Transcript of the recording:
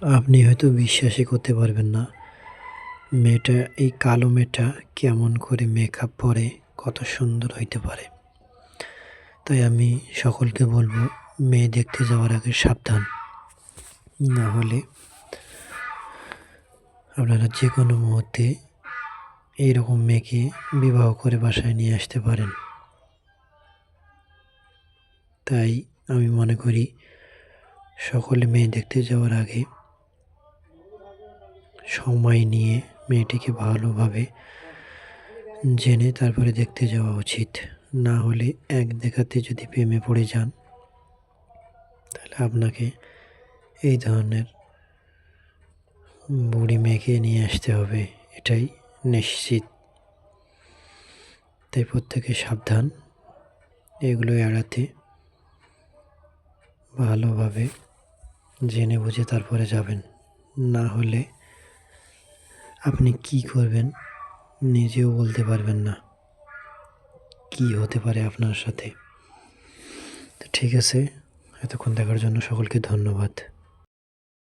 আপনি হয়তো বিশ্বাসই করতে পারবেন না, মেয়েটা, এই কালো মেয়েটা কেমন করে মেকআপ পরে কত সুন্দর হইতে পারে। তাই আমি সকলকে বলবো, মেয়ে দেখতে যাওয়ার আগে সাবধান, না হলে আপনারা যে কোনো মুহূর্তে এইরকম মেয়েকে বিবাহ করে বাসায় নিয়ে আসতে পারেন। তাই আমি মনে করি সকলে মেয়ে দেখতে যাওয়ার আগে সময় নিয়ে মেয়েটিকে ভালোভাবে জেনে তারপরে দেখতে যাওয়া উচিত। না হলে এক দেখাতে যদি প্রেমে পড়ে যান, তাহলে আপনাকে এই ধরনের বুড়ি মেয়েকে নিয়ে আসতে হবে, এটাই নিশ্চিত। তাই প্রত্যেকে সাবধান, এগুলো এড়াতে ভালোভাবে জেনে বুঝে তারপরে যাবেন। না হলে আপনি কি করবেন নিজেও বলতে পারবেন না, কি হতে পারে আপনার সাথে। তো ঠিক আছে, এতক্ষণ দেখার জন্য সকলকে ধন্যবাদ।